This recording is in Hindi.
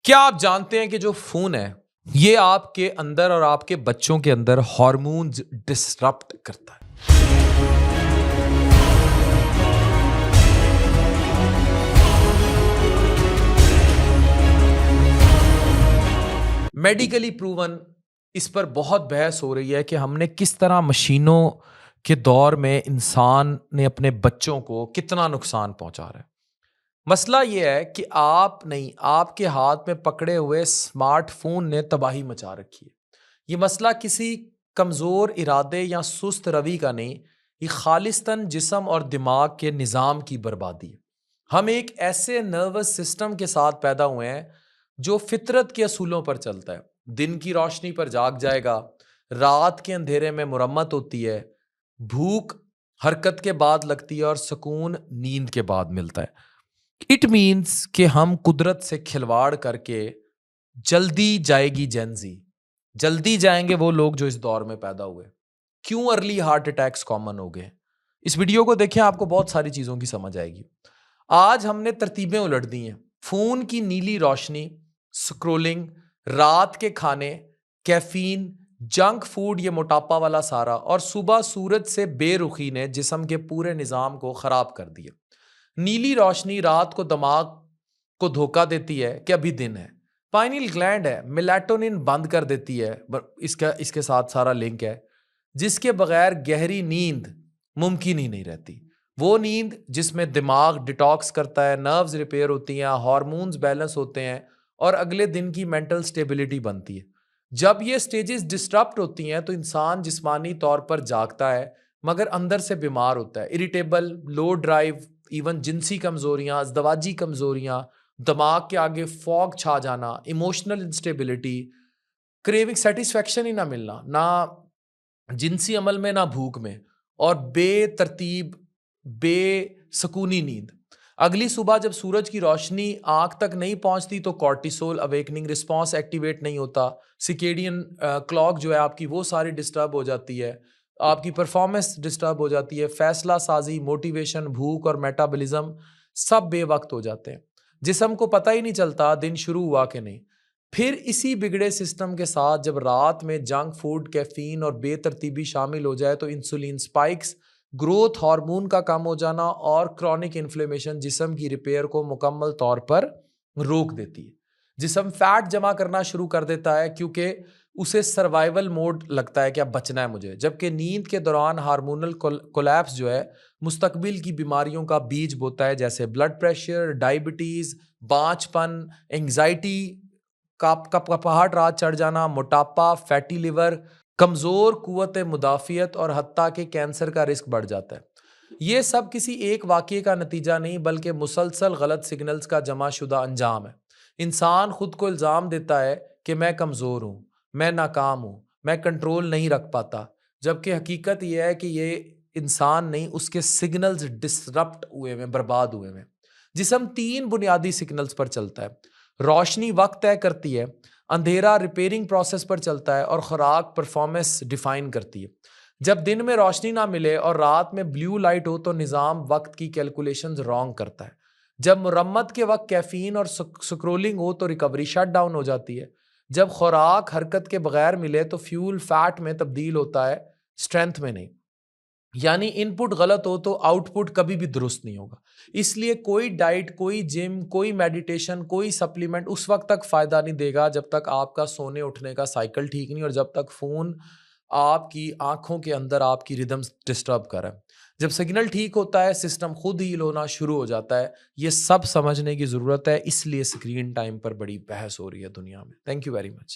क्या आप जानते हैं कि जो फ़ोन है, ये आपके अंदर और आपके बच्चों के अंदर हॉर्मोन्स डिसरप्ट करता है। मेडिकली प्रूवन इस पर बहुत बहस हो रही है कि हमने किस तरह मशीनों के दौर में इंसान ने अपने बच्चों को कितना नुकसान पहुंचा रहा है। मसला ये है कि आप नहीं, आपके हाथ में पकड़े हुए स्मार्टफ़ोन ने तबाही मचा रखी है। ये मसला किसी कमज़ोर इरादे या सुस्त रवि का नहीं, ये खालिस्तन जिस्म और दिमाग के निज़ाम की बर्बादी है। हम एक ऐसे नर्वस सिस्टम के साथ पैदा हुए हैं जो फितरत के असूलों पर चलता है। दिन की रोशनी पर जाग जाएगा, रात के अंधेरे में मुरम्मत होती है, भूख हरकत के बाद लगती है और सुकून नींद के बाद मिलता है। इट मीन्स कि हम कुदरत से खिलवाड़ करके जल्दी जाएगी जेनजी, जल्दी जाएंगे वो लोग जो इस दौर में पैदा हुए। क्यों अर्ली हार्ट अटैक्स कॉमन हो गए? इस वीडियो को देखें, आपको बहुत सारी चीज़ों की समझ आएगी। आज हमने तरतीबें उलट दी हैं। फ़ोन की नीली रोशनी, स्क्रोलिंग, रात के खाने, कैफ़ीन, जंक फूड, ये मोटापा वाला सारा, और सुबह सूरज से बेरुखी ने जिस्म के पूरे निज़ाम को ख़राब कर दिया। नीली रोशनी रात को दिमाग को धोखा देती है कि अभी दिन है। पाइनियल ग्लैंड है, मेलाटोनिन बंद कर देती है। इसका इसके साथ सारा लिंक है, जिसके बगैर गहरी नींद मुमकिन ही नहीं रहती। वो नींद जिसमें दिमाग डिटॉक्स करता है, नर्व्स रिपेयर होती हैं, हार्मोन्स बैलेंस होते हैं और अगले दिन की मेंटल स्टेबिलिटी बनती है। जब ये स्टेजेस डिस्टर्ब होती हैं तो इंसान जिस्मानी तौर पर जागता है मगर अंदर से बीमार होता है। इरिटेबल, लो ड्राइव, इवन जिनसी कमजोरियां, अज़दवाजी कमजोरियां, दिमाग के आगे फॉग छा जाना, इमोशनल इंस्टेबिलिटी, क्रेविंग, सेटिस्फेक्शन ही ना मिलना, ना जिनसी अमल में ना भूख में, और बेतरतीब बेसकूनी नींद। अगली सुबह जब सूरज की रोशनी आंख तक नहीं पहुंचती तो कॉर्टिसोल अवेकनिंग रिस्पांस एक्टिवेट नहीं होता, सिकेडियन क्लॉक जो है आपकी वो सारी डिस्टर्ब हो जाती है, आपकी परफॉर्मेंस डिस्टर्ब हो जाती है, फैसला साजी, मोटिवेशन, भूख और मेटाबॉलिज्म सब बेवक्त हो जाते हैं। जिस्म को पता ही नहीं चलता दिन शुरू हुआ कि नहीं। फिर इसी बिगड़े सिस्टम के साथ जब रात में जंक फूड, कैफीन और बेतरतीबी शामिल हो जाए तो इंसुलिन स्पाइक्स, ग्रोथ हार्मोन का कम हो जाना और क्रॉनिक इन्फ्लेमेशन जिस्म की रिपेयर को मुकम्मल तौर पर रोक देती है। जिस्म फैट जमा करना शुरू कर देता है क्योंकि उसे सर्वाइवल मोड लगता है कि अब बचना है मुझे, जबकि नींद के दौरान हार्मोनल कोलैप्स जो है मुस्तकबिल की बीमारियों का बीज बोता है, जैसे ब्लड प्रेशर, डायबिटीज, बांझपन, एंग्जाइटी, कपकपाहट, रात चढ़ जाना, मोटापा, फैटी लिवर, कमज़ोर कुव्वत मुदाफ़ियत और हत्ता के कैंसर का रिस्क बढ़ जाता है। ये सब किसी एक वाक़ये का नतीजा नहीं बल्कि मुसलसल गलत सिग्नल्स का जमाशुदा अंजाम है। इंसान खुद को इल्ज़ाम देता है कि मैं कमज़ोर हूँ, मैं नाकाम हूँ, मैं कंट्रोल नहीं रख पाता, जबकि हकीकत यह है कि ये इंसान नहीं, उसके सिग्नल्स डिसरप्ट हुए हुए, बर्बाद हुए हुए। जिस्म 3 बुनियादी सिग्नल्स पर चलता है। रोशनी वक्त तय करती है, अंधेरा रिपेयरिंग प्रोसेस पर चलता है और खुराक परफॉर्मेंस डिफाइन करती है। जब दिन में रोशनी ना मिले और रात में ब्लू लाइट हो तो निज़ाम वक्त की कैलकुलेशंस रॉन्ग करता है। जब मुरम्मत के वक्त कैफीन और स्क्रोलिंग हो तो रिकवरी शट डाउन हो जाती है। जब खुराक हरकत के बगैर मिले तो फ्यूल फैट में तब्दील होता है, स्ट्रेंथ में नहीं। यानी इनपुट गलत हो तो आउटपुट कभी भी दुरुस्त नहीं होगा। इसलिए कोई डाइट, कोई जिम, कोई मेडिटेशन, कोई सप्लीमेंट उस वक्त तक फायदा नहीं देगा जब तक आपका सोने उठने का साइकिल ठीक नहीं, और जब तक फोन आपकी आंखों के अंदर आपकी रिदम्स डिस्टर्ब कर रहा है। जब सिग्नल ठीक होता है सिस्टम खुद हील होना शुरू हो जाता है। ये सब समझने की जरूरत है, इसलिए स्क्रीन टाइम पर बड़ी बहस हो रही है दुनिया में। Thank you very much.